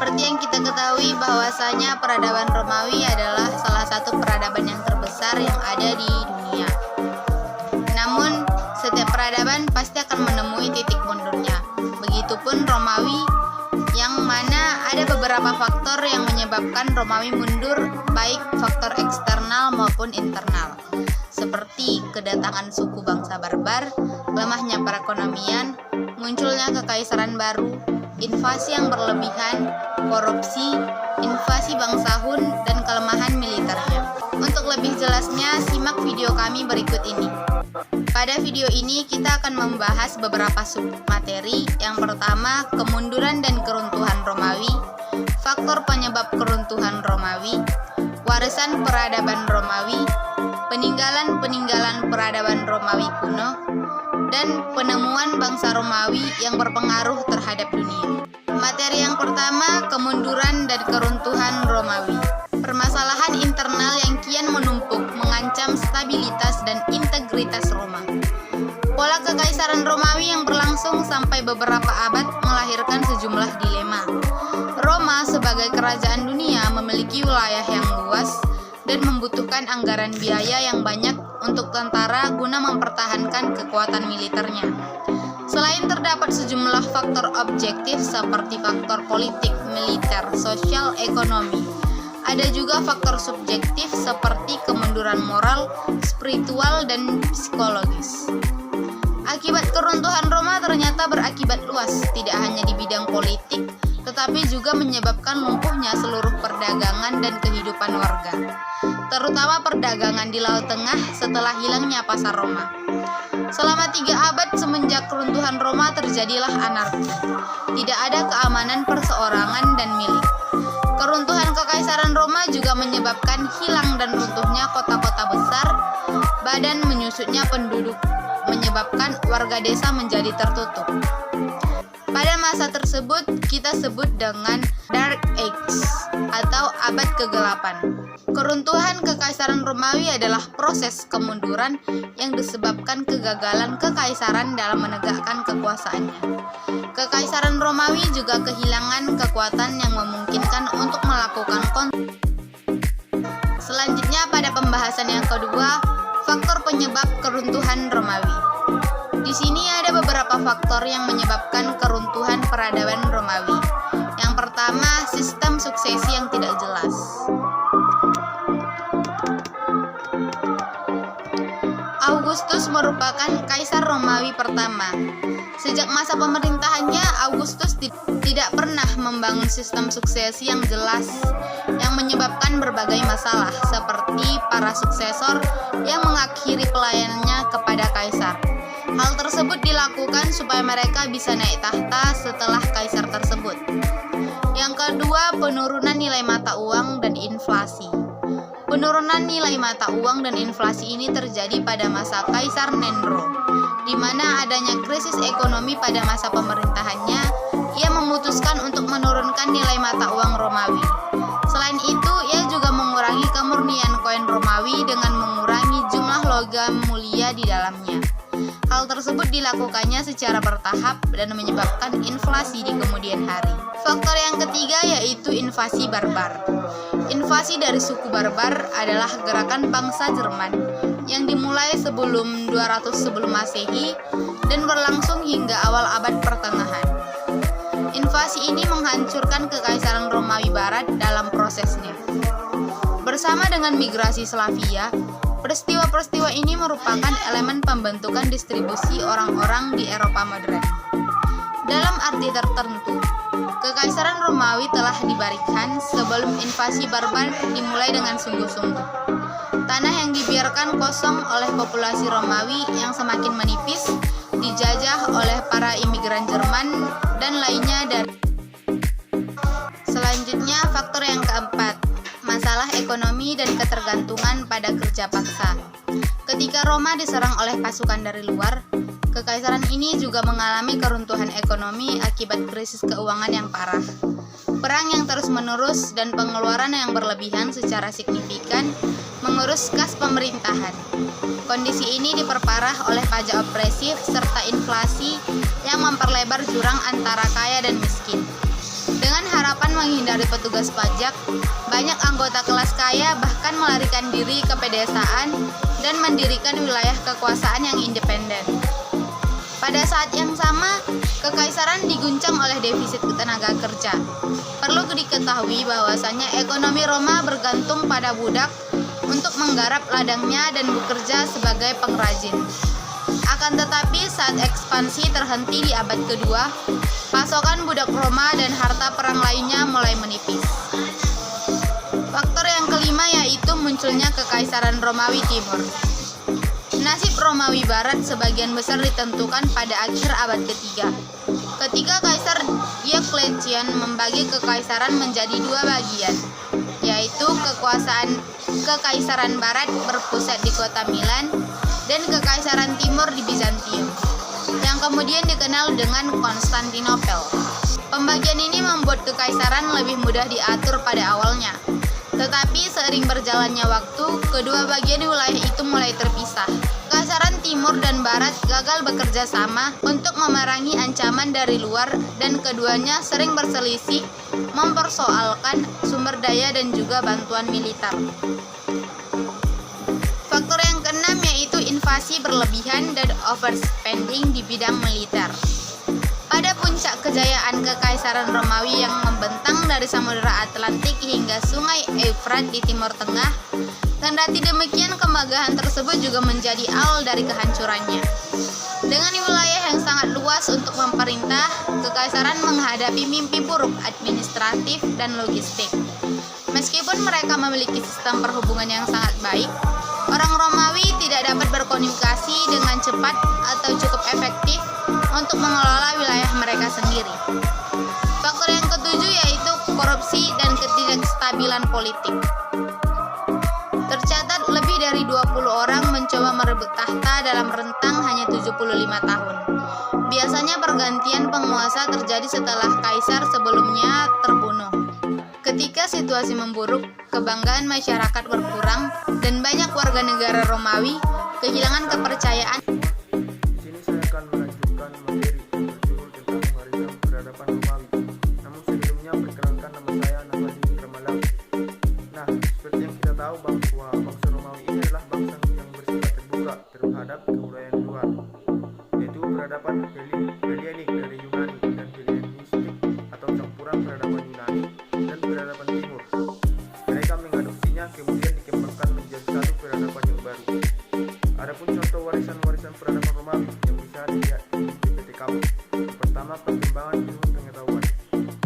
Seperti yang kita ketahui bahwasanya peradaban Romawi adalah salah satu peradaban yang terbesar yang ada di dunia. Namun, setiap peradaban pasti akan menemui titik mundurnya. Begitupun Romawi, yang mana ada beberapa faktor yang menyebabkan Romawi mundur, baik faktor eksternal maupun internal, seperti kedatangan suku bangsa barbar, lemahnya perekonomian, munculnya kekaisaran baru, invasi yang berlebihan, korupsi, invasi bangsa Hun, dan kelemahan militernya. Untuk lebih jelasnya, simak video kami berikut ini. Pada video ini kita akan membahas beberapa submateri. Yang pertama, kemunduran dan keruntuhan Romawi, faktor penyebab keruntuhan Romawi, warisan peradaban Romawi, peninggalan-peninggalan peradaban Romawi kuno, dan penemuan bangsa Romawi yang berpengaruh terhadap dunia. Materi yang pertama, kemunduran dan keruntuhan Romawi. Permasalahan internal yang kian menumpuk mengancam stabilitas dan integritas Roma. Pola kekaisaran Romawi yang berlangsung sampai beberapa abad melahirkan sejumlah dilema. Roma sebagai kerajaan dunia memiliki wilayah yang luas dan membutuhkan anggaran biaya yang banyak untuk tentara guna mempertahankan kekuatan militernya. Selain terdapat sejumlah faktor objektif seperti faktor politik, militer, sosial, ekonomi, ada juga faktor subjektif seperti kemunduran moral, spiritual, dan psikologis. Akibat keruntuhan Roma ternyata berakibat luas, tidak hanya di bidang politik, tetapi juga menyebabkan lumpuhnya seluruh perdagangan dan kehidupan warga, terutama perdagangan di Laut Tengah setelah hilangnya pasar Roma. Selama 3 abad semenjak keruntuhan Roma terjadilah anarki. Tidak ada keamanan perseorangan dan milik. Keruntuhan kekaisaran Roma juga menyebabkan hilang dan runtuhnya kota-kota besar, badan menyusutnya penduduk, menyebabkan warga desa menjadi tertutup. Pada masa tersebut kita sebut dengan Dark Age atau abad kegelapan. Keruntuhan kekaisaran Romawi adalah proses kemunduran yang disebabkan kegagalan kekaisaran dalam menegakkan kekuasaannya. Kekaisaran Romawi juga kehilangan kekuatan yang memungkinkan untuk melakukan Selanjutnya pada pembahasan yang kedua, faktor penyebab keruntuhan Romawi. Di sini ada beberapa faktor yang menyebabkan keruntuhan peradaban Romawi. Yang pertama, sistem suksesi yang tidak jelas. Augustus merupakan kaisar Romawi pertama. Sejak masa pemerintahannya, Augustus tidak pernah membangun sistem suksesi yang jelas yang menyebabkan berbagai masalah, seperti para suksesor yang mengakhiri pelayanannya kepada kaisar. Hal tersebut dilakukan supaya mereka bisa naik tahta setelah kaisar tersebut. Yang kedua, penurunan nilai mata uang dan inflasi. Penurunan nilai mata uang dan inflasi ini terjadi pada masa Kaisar Nero, di mana adanya krisis ekonomi pada masa pemerintahannya. Ia memutuskan untuk menurunkan nilai mata uang Romawi. Selain itu, ia juga mengurangi kemurnian koin Romawi dengan mengurangi jumlah logam mulia di dalamnya. Hal tersebut dilakukannya secara bertahap dan menyebabkan inflasi di kemudian hari. Faktor yang ketiga yaitu invasi barbar. Invasi dari suku barbar adalah gerakan bangsa Jerman yang dimulai sebelum 200 sebelum Masehi dan berlangsung hingga awal abad pertengahan. Invasi ini menghancurkan kekaisaran Romawi Barat dalam prosesnya. Bersama dengan migrasi Slavia, peristiwa-peristiwa ini merupakan elemen pembentukan distribusi orang-orang di Eropa modern. Dalam arti tertentu, kekaisaran Romawi telah dibarikan sebelum invasi barbar dimulai dengan sungguh-sungguh. Tanah yang dibiarkan kosong oleh populasi Romawi yang semakin menipis, dijajah oleh para imigran Jerman dan lainnya dari. Selanjutnya, faktor yang keempat, masalah ekonomi dan ketergantungan pada kerja paksa. Ketika Roma diserang oleh pasukan dari luar, kekaisaran ini juga mengalami keruntuhan ekonomi akibat krisis keuangan yang parah. Perang yang terus-menerus dan pengeluaran yang berlebihan secara signifikan mengurus kas pemerintahan. Kondisi ini diperparah oleh pajak opresif serta inflasi yang memperlebar jurang antara kaya dan miskin. Dengan harapan menghindari petugas pajak, banyak anggota kelas kaya bahkan melarikan diri ke pedesaan dan mendirikan wilayah kekuasaan yang independen. Pada saat yang sama, kekaisaran diguncang oleh defisit tenaga kerja. Perlu diketahui bahwasanya ekonomi Roma bergantung pada budak untuk menggarap ladangnya dan bekerja sebagai pengrajin. Akan tetapi saat ekspansi terhenti di abad kedua, pasokan budak Roma dan harta perang lainnya mulai menipis. Faktor yang kelima yaitu munculnya Kekaisaran Romawi Timur. Nasib Romawi Barat sebagian besar ditentukan pada akhir abad ketiga, ketika Kaisar Diocletian membagi kekaisaran menjadi dua bagian, yaitu Kekaisaran Barat berpusat di kota Milan dan Kekaisaran Timur di Bizantium, yang kemudian dikenal dengan Konstantinopel. Pembagian ini membuat kekaisaran lebih mudah diatur pada awalnya, tetapi seiring berjalannya waktu, kedua bagian wilayah itu mulai terpisah. Kekaisaran Timur dan Barat gagal bekerja sama untuk memerangi ancaman dari luar dan keduanya sering berselisih mempersoalkan sumber daya dan juga bantuan militer. Faktor yang keenam yaitu invasi berlebihan dan overspending di bidang militer. Pada puncak kejayaan Kekaisaran Romawi yang membentang dari Samudra Atlantik hingga Sungai Efrat di Timur Tengah, kendati demikian kemegahan tersebut juga menjadi awal dari kehancurannya. Dengan wilayah yang sangat luas untuk memerintah, Kekaisaran menghadapi mimpi buruk administratif dan logistik. Meskipun mereka memiliki sistem perhubungan yang sangat baik, orang Romawi tidak dapat berkomunikasi dengan cepat atau cukup efektif untuk mengelola wilayah mereka sendiri. Faktor yang ketujuh yaitu korupsi dan ketidakstabilan politik. Tercatat lebih dari 20 orang mencoba merebut tahta dalam rentang hanya 75 tahun. Biasanya pergantian penguasa terjadi setelah kaisar sebelumnya terbunuh. Ketika situasi memburuk, kebanggaan masyarakat berkurang dan banyak warga negara Romawi kehilangan kepercayaan. Terhadap kebudayaan luar, yaitu peradaban Helenik dari Yunani dan Helenistik atau campuran peradaban Yunani dan peradaban Timur. Mereka mengadopsinya kemudian dikembangkan menjadi satu peradaban yang baru. Adapun contoh warisan-warisan peradaban Romawi yang bisa dilihat di PPTK. Pertama, perkembangan ilmu pengetahuan.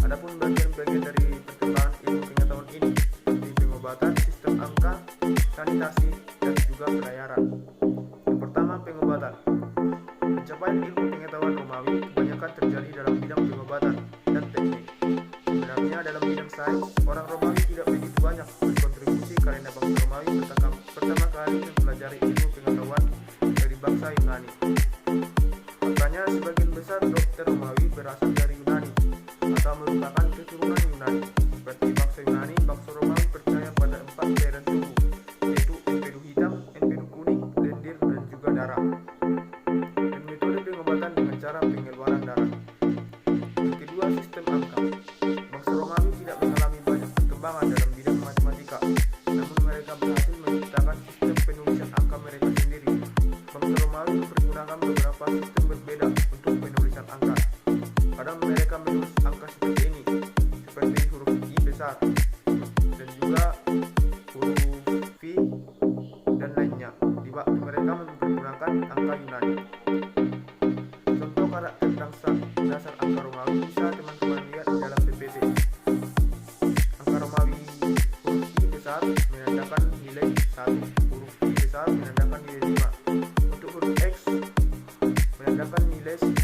Adapun bagian-bagian dari perkembangan ilmu pengetahuan ini seperti pengobatan, sistem angka, sanitasi, dan juga pelayaran. Pertama, pengobatan. Pencapaian ilmu pengetahuan Romawi kebanyakan terjadi dalam bidang pengobatan dan teknik. Sebenarnya dalam bidang sains, orang Romawi tidak begitu banyak berkontribusi karena bangsa Romawi pertama kali mempelajari ilmu pengetahuan dari bangsa Yunani. Makanya sebagian besar dokter Romawi berasal dari Yunani atau merupakan keturunan Yunani. Seperti bangsa Yunani, bangsa Romawi percaya pada 4 cairan tubuh, yaitu empedu hitam, empedu kuning, lendir, dan juga darah. Dan metode pengobatan dengan cara pengeluaran darah. Yang kedua, sistem angka. Bangsa Romawi tidak mengalami banyak perkembangan dalam bidang matematika, namun mereka berhasil menciptakan sistem penulisan angka mereka sendiri. Bangsa Romawi mempergunakan beberapa sistem berbeda untuk penulisan angka. Kadang mereka menulis angka seperti ini, seperti huruf I besar, dan juga huruf V dan lainnya. Di waktu mereka menggunakan angka Yunani. Contoh karakter dasar angka Romawi bisa teman-teman lihat di dalam PPT. Angka Romawi huruf I besar menandakan nilai 1, huruf I besar menandakan nilai 5. Untuk huruf X menandakan nilai 10,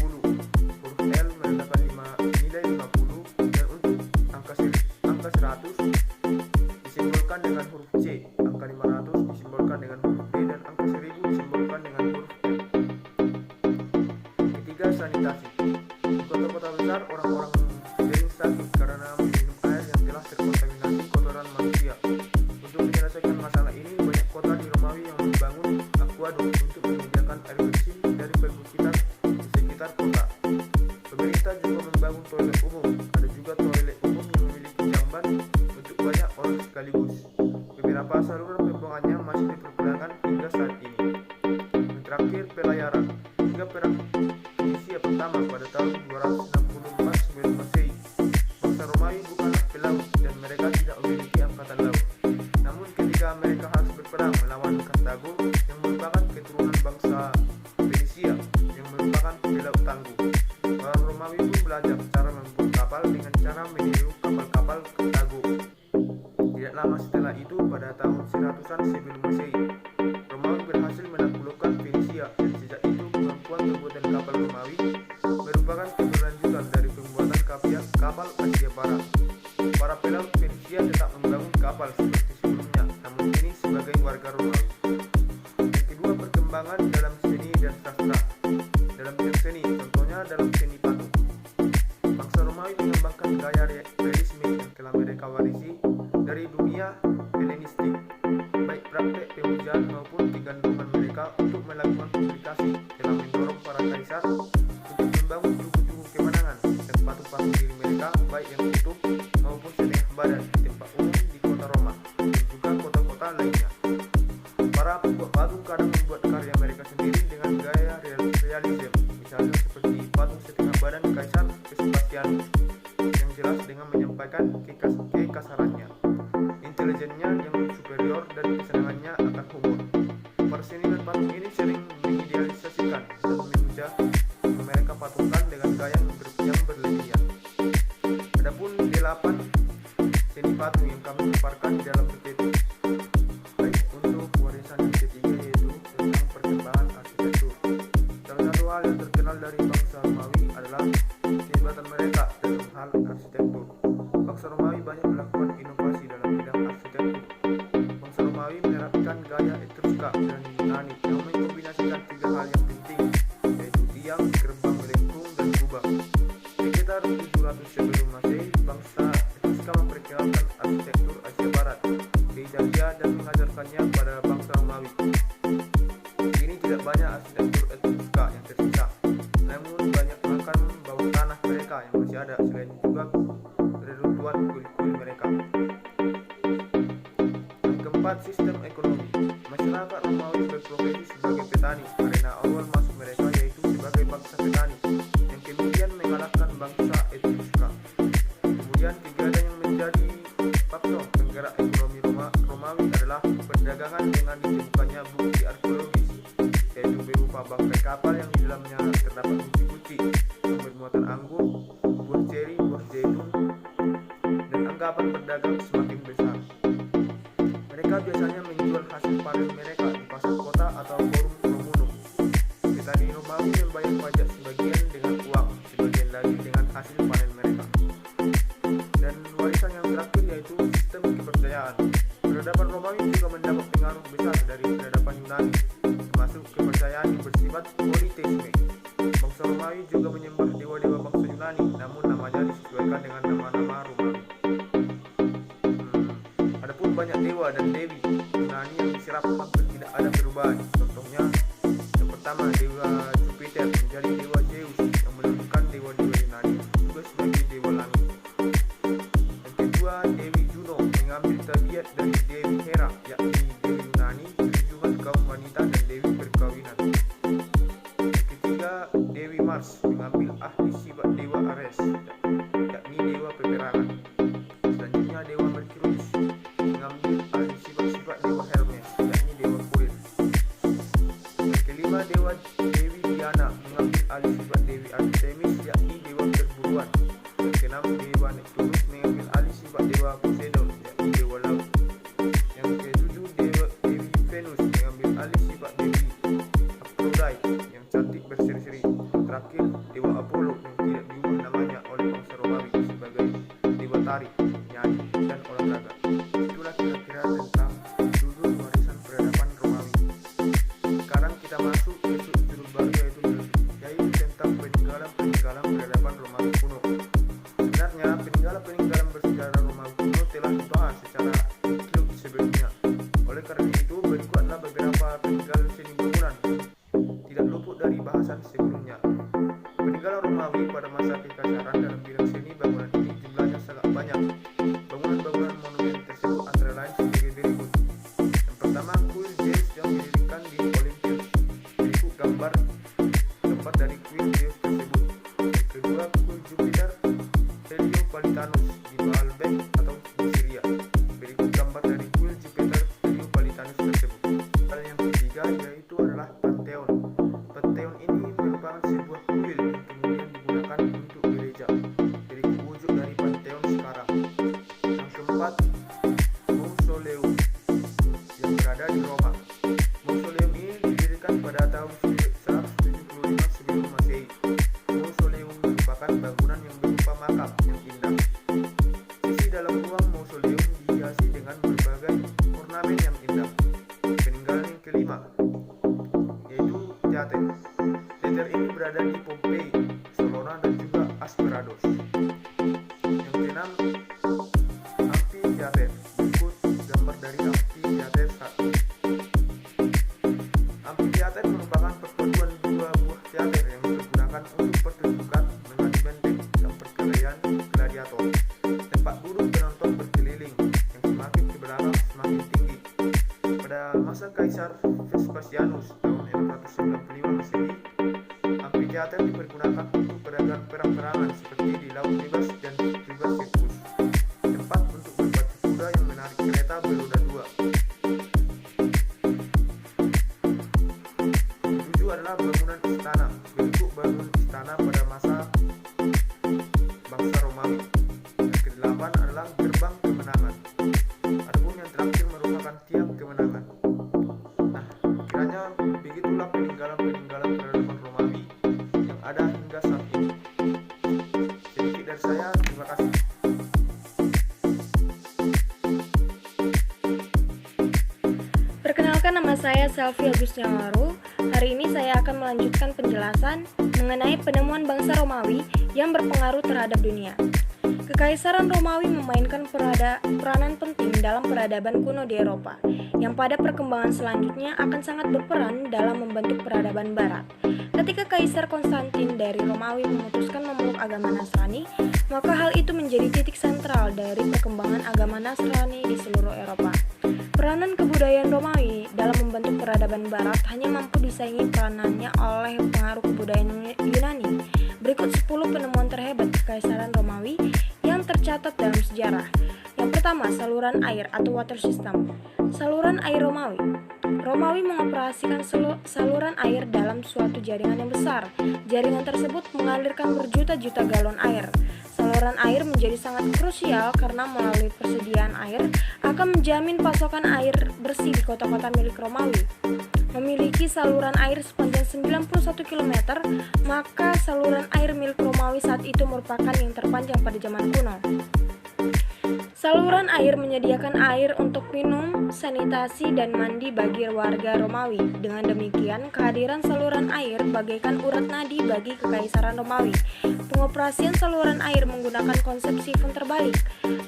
huruf L menandakan nilai 50, dan untuk angka 100 disimbolkan dengan huruf C, angka 500 disimbolkan dengan huruf D, dan angka 1000 disimbolkan dengan huruf M. Ketiga, sanitasi. Di kota-kota besar, orang-orang sering sakit karena minum air yang telah terkontaminasi kotoran manusia. Untuk menyelesaikan masalah ini, banyak kota di Romawi yang membangun akuaduk untuk menyediakan air bersih dari perbukitan di sekitar kota. Pemerintah juga membangun toilet umum. Ada juga toilet umum sekaligus. Beberapa saluran pembuangannya masih dipergunakan hingga saat ini. Yang terakhir, pelayaran. Hingga perang Fenisia pertama pada tahun 264 sebelum Masehi, bangsa Romawi bukanlah pelaut dan mereka tidak memiliki angkatan laut. Namun ketika mereka harus berperang melawan Kartago yang merupakan keturunan bangsa Fenisia yang merupakan pelaut tangguh, orang Romawi pun belajar cara membuat kapal dengan cara meniru kapal-kapal Kartago. Tidak lama setelah itu, pada tahun 100-an sebelum Masehi, Romawi berhasil menaklukkan Fenisia dan sejak itu kemampuan pembuatan kapal Romawi merupakan keberlanjutan dari pembuatan kapal Asia Barat. Para pelaut Fenisia tetap membangun kapal seperti sebelumnya, namun kini sebagai warga Romawi. Yang kedua, perkembangan dalam seni dan sastra. Dalam bidang seni, contohnya dalam seni patung, bangsa Romawi mengembangkan gaya realisme yang telah mereka warisi dari dunia Helenistik, baik praktek pemujaan maupun kegandrungan mereka untuk melakukan publikasi telah mendorong para kaisar untuk membangun tugu-tugu kemenangan dan patung-patung diri mereka, baik yang utuh maupun setengah badan, di tempat umum di kota Roma dan juga kota-kota lainnya. Para pembuat patung kadang membuat karya mereka sendiri dengan gaya realisme, misalnya seperti patung setengah badan Kaisar Vespasianus yang jelas dengan menyampaikan kekasarannya, intelijennya yang superior, dan kesenangannya akan humor. Persenian patung ini sering mengidealisasikan dan memuja mereka patungkan dengan gaya yang berlebihan. Adapun 8 seni patung yang kami paparkan di dalam buku. Baik, untuk warisan yang ketiga yaitu tentang perkembangan arsitektur. Salah satu hal yang terkenal dari bangsa Romawi adalah kehebatan mereka dalam hal arsitektur. Bangsa Romawi banyak melakukan inovasi dalam bidang arsitektur. Bangsa Romawi menerapkan gaya Etruska dan Yunani yang mengkombinasikan 3 hal yang penting, yaitu tiang, gerbang melengkung, dan kubah. Sekitar 700 sebelum Masehi, bangsa Etruska memperkenalkan arsitektur Asia Barat ke Italia dan mengajarkannya pada bangsa Romawi. Kini tidak banyak arsitektur Etruska yang tersisa, namun banyak makan bawah tanah mereka yang masih ada, selain juga reruntuhan kuil-kuil mereka. Yang keempat, sistem ekonomi. Masyarakat Romawi berprofesi sebagai petani karena awal masuk mereka yaitu sebagai bangsa petani yang kemudian mengalahkan bangsa Etruska. Kemudian kegiatan yang menjadi faktor penggerak ekonomi Romawi adalah perdagangan dengan ditemukannya bukti arkeologis, yaitu berupa bangkai kapal yang di dalamnya terdapat bukti-bukti yang bermuatan anggur, buah ceri, buah zaitun, dan anggapan berdagang semakin besar. Mereka biasanya menjual hasil panen mereka di pasar kota atau forum komunum. Petani Romawi membayar pajak sebagian dengan uang, sebagian lagi dengan hasil panen mereka. Dan warisan yang terakhir yaitu sistem kepercayaan. Peradaban Romawi juga mendapat pengaruh besar dari peradaban Yunani, termasuk kepercayaan yang bersifat politeisme. Bangsa Romawi juga menyembah dewa-dewa bangsa Yunani, namun namanya disesuaikan dengan nama-nama Romawi. Adapun banyak dewa dan dewi Yunani yang diserap hampir tidak ada perubahan. Contohnya, yang pertama dewa Jupiter menjadi dewa Zeus yang menunjukkan dewa-dewa Yunani juga sebagai dewa langit. Yang kedua, Dewi Juno mengambil tabiat dari Dewi Hera, yakni Dewi Yunani, perjuangan kaum wanita dan Dewi perkawinan. Yang ketiga, Dewi Mars mengambil ahli sifat Dewa Ares, yakni Dewa peperangan. Selanjutnya, Dewa Merkurius mengambil ahli sifat-sifat Dewa Hermes, yakni Dewa kuil. Yang kelima, Dewi Diana mengambil ahli sifat Dewi Artemis, yakni Dewa perburuan. Yang keenam, Dewa Neptunus mengambil alih sifat Dewa Poseidon, yakni Dewa laut. Yang ketujuh, Dewi Venus mengambil alih sifat Dewi Aphrodite yang cantik berseri-seri. Terakhir, Dewa Apollo yang tidak diubah namanya oleh bangsa Romawi sebagai Dewa tari, nyanyi, dan olahraga. Itulah kira-kira tentang judul warisan peradaban Romawi. Sekarang kita masuk ke judul baru yaitu tentang peninggalan peradaban Romawi kuno. Sebenarnya peninggalan bersejarah Romawi kuno telah dibahas secara include sebelumnya. Oleh karena itu, berikut adalah beberapa peninggalan seni bangunan tidak luput dari bahasan sebelumnya. Peninggalan Romawi pada masa kekaisaran dalam bidang seni bangunan ini jumlahnya sangat banyak. Bangunan-bangunan monumen tersebut Krater ini berada di Pompei, Salona, dan juga Asperados. Yang keenam, amfiteater. Berikut gambar dari amfiteater 1. Amfiteater merupakan perpaduan dua buah teater yang digunakan untuk pertunjukan mengadu benteng dan perkelahian gladiator. Tempat duduk penonton berkeliling yang semakin ke belakang semakin tinggi. Pada masa Kaisar Vespasianus tahun 695 Masehi, amfiteater dipergunakan untuk perang-perangan seperti di Laut Bebas dan juga sirkus. Tempat untuk berpacu kuda yang menarik kereta beroda dua. Ketujuh adalah bangunan istana. Bentuk bangunan istana pada masa bangsa Romawi. Yang kedelapan adalah gerbang kemenangan. Adapun yang terakhir merupakan tiang kemenangan. Nah, kiranya begitulah peninggalan-peninggalan peradaban Romawi yang ada hingga saat ini. Sedikit dari saya, terima kasih. Perkenalkan, nama saya Selvi Agustinawaro. Hari ini saya akan melanjutkan penjelasan mengenai penemuan bangsa Romawi yang berpengaruh terhadap dunia. Kekaisaran Romawi memainkan peranan penting dalam peradaban kuno di Eropa, yang pada perkembangan selanjutnya akan sangat berperan dalam membentuk peradaban Barat. Ketika Kaisar Konstantin dari Romawi memutuskan memeluk agama Nasrani, maka hal itu menjadi titik sentral dari perkembangan agama Nasrani di seluruh Eropa. Peranan kebudayaan Romawi dalam membentuk peradaban Barat hanya mampu disaingi peranannya oleh pengaruh kebudayaan Yunani. Berikut 10 penemuan terhebat Kekaisaran Romawi yang tercatat dalam sejarah. Yang pertama, saluran air atau water system. Saluran air Romawi. Romawi mengoperasikan saluran air dalam suatu jaringan yang besar. Jaringan tersebut mengalirkan berjuta-juta galon air. Saluran air menjadi sangat krusial karena melalui persediaan air akan menjamin pasokan air bersih di kota-kota milik Romawi. Memiliki saluran air sepanjang 91 km, maka saluran air milik Romawi saat itu merupakan yang terpanjang pada zaman kuno. Saluran air menyediakan air untuk minum, sanitasi, dan mandi bagi warga Romawi. Dengan demikian, kehadiran saluran air bagaikan urat nadi bagi Kekaisaran Romawi. Pengoperasian saluran air menggunakan konsep sifon terbalik.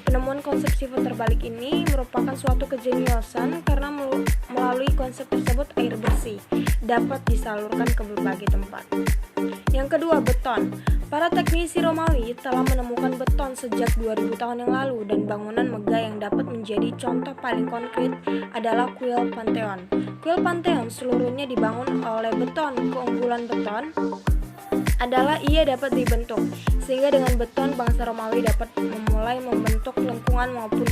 Penemuan konsep sifon terbalik ini merupakan suatu kejeniusan karena melalui konsep tersebut air bersih dapat disalurkan ke berbagai tempat. Yang kedua, beton. Para teknisi Romawi telah menemukan beton sejak 2000 tahun yang lalu, dan bangunan megah yang dapat menjadi contoh paling konkret adalah kuil Pantheon. Kuil Pantheon seluruhnya dibangun oleh beton. Keunggulan beton adalah ia dapat dibentuk, sehingga dengan beton bangsa Romawi dapat memulai membentuk lengkungan maupun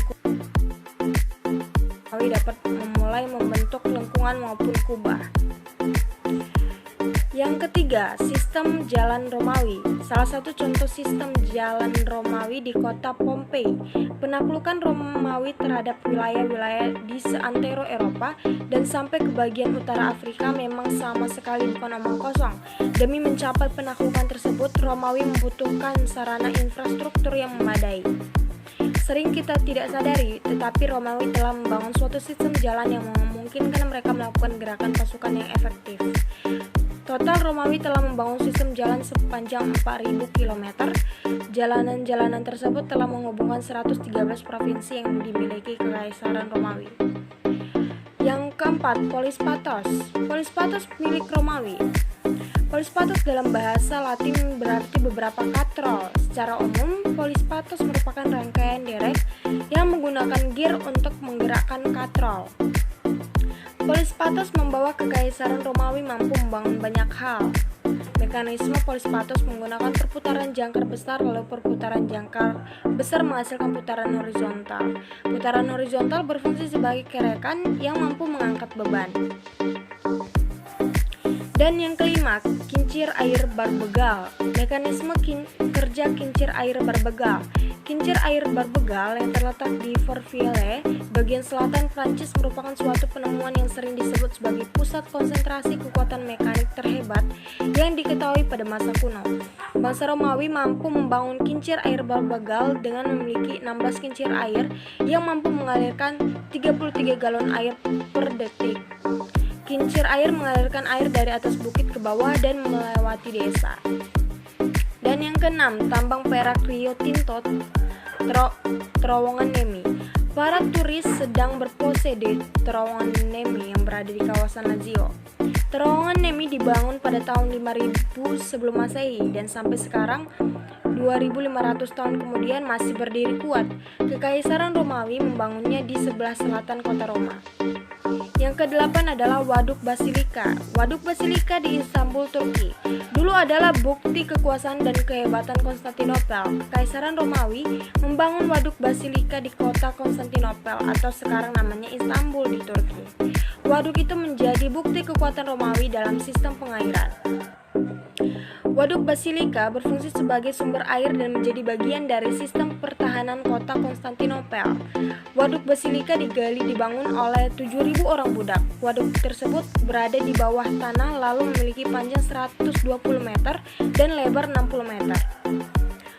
kubah. Yang ketiga, sistem jalan Romawi. Salah satu contoh sistem jalan Romawi di kota Pompei. Penaklukan Romawi terhadap wilayah-wilayah di seantero Eropa dan sampai ke bagian utara Afrika memang sama sekali bukan omong kosong. Demi mencapai penaklukan tersebut, Romawi membutuhkan sarana infrastruktur yang memadai. Sering kita tidak sadari, tetapi Romawi telah membangun suatu sistem jalan yang memungkinkan mereka melakukan gerakan pasukan yang efektif. Total Romawi telah membangun sistem jalan sepanjang 4.000 km. Jalanan-jalanan tersebut telah menghubungkan 113 provinsi yang dimiliki Kekaisaran Romawi. Yang keempat, polis patos. Polis patos milik Romawi. Polis patos dalam bahasa Latin berarti beberapa katrol. Secara umum, polis patos merupakan rangkaian derek yang menggunakan gear untuk menggerakkan katrol. Polis patos membawa Kekaisaran Romawi mampu membangun banyak hal. Mekanisme polis patos menggunakan perputaran jangkar besar, lalu perputaran jangkar besar menghasilkan putaran horizontal. Putaran horizontal berfungsi sebagai kerekan yang mampu mengangkat beban. Dan yang kelima, kincir air barbegal. Mekanisme kerja kincir air barbegal. Kincir air barbegal yang terletak di Fourvière, bagian selatan Prancis merupakan suatu penemuan yang sering disebut sebagai pusat konsentrasi kekuatan mekanik terhebat yang diketahui pada masa kuno. Bangsa Romawi mampu membangun kincir air barbegal dengan memiliki 16 kincir air yang mampu mengalirkan 33 galon air per detik. Kincir air mengalirkan air dari atas bukit ke bawah dan melewati desa. Dan yang keenam, tambang perak Rio Tinto Terowongan Nemi. Para turis sedang berpose di Terowongan Nemi yang berada di kawasan Lazio. Terowongan Nemi dibangun pada tahun 5000 sebelum Masehi dan sampai sekarang 2500 tahun kemudian masih berdiri kuat. Kekaisaran Romawi membangunnya di sebelah selatan kota Roma. Yang kedelapan adalah Waduk Basilika. Waduk Basilika di Istanbul, Turki. Dulu adalah bukti kekuasaan dan kehebatan Konstantinopel. Kekaisaran Romawi membangun Waduk Basilika di kota Konstantinopel atau sekarang namanya Istanbul di Turki. Waduk itu menjadi bukti kekuatan Romawi dalam sistem pengairan. Waduk Basilika berfungsi sebagai sumber air dan menjadi bagian dari sistem pertahanan kota Konstantinopel. Waduk Basilika dibangun oleh 7.000 orang budak. Waduk tersebut berada di bawah tanah lalu memiliki panjang 120 meter dan lebar 60 meter.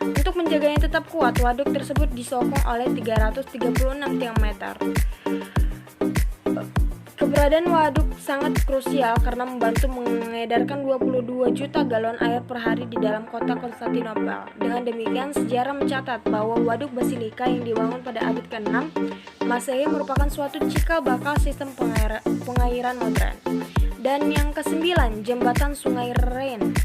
Untuk menjaganya tetap kuat, waduk tersebut disokong oleh 336 tiang meter. Keberadaan waduk sangat krusial karena membantu mengedarkan 22 juta galon air per hari di dalam kota Konstantinopel. Dengan demikian, sejarah mencatat bahwa Waduk Basilika yang dibangun pada abad ke-6 Masehi merupakan suatu cikal bakal sistem pengairan modern. Dan yang ke-9, Jembatan Sungai Rhine.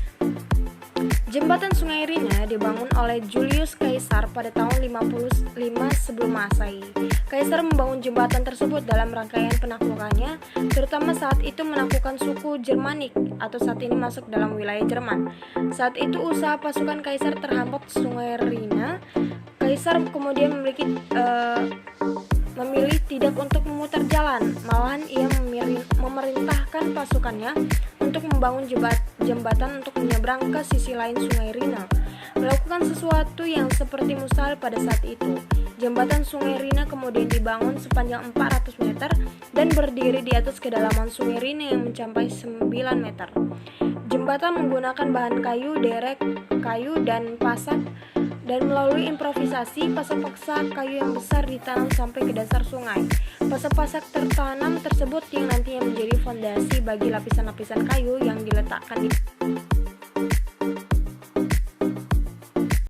Jembatan Sungai Rhine dibangun oleh Julius Caesar pada tahun 55 sebelum Masehi. Kaisar membangun jembatan tersebut dalam rangkaian penaklukannya, terutama saat itu menaklukkan suku Germanik atau saat ini masuk dalam wilayah Jerman. Saat itu usaha pasukan Kaisar terhambat Sungai Rhine. Kaisar kemudian memilih tidak untuk memutar jalan, malahan ia memerintahkan pasukannya untuk membangun jembatan untuk menyeberang ke sisi lain Sungai Rhine, melakukan sesuatu yang seperti mustahil pada saat itu. Jembatan Sungai Rhine kemudian dibangun sepanjang 400 meter dan berdiri di atas kedalaman Sungai Rhine yang mencapai 9 meter. Jembatan menggunakan bahan kayu, derek, kayu, dan pasak, dan melalui improvisasi, pasak-pasak kayu yang besar ditanam sampai ke dasar sungai. Pasak-pasak tertanam tersebut yang nantinya menjadi fondasi bagi lapisan-lapisan kayu yang diletakkan di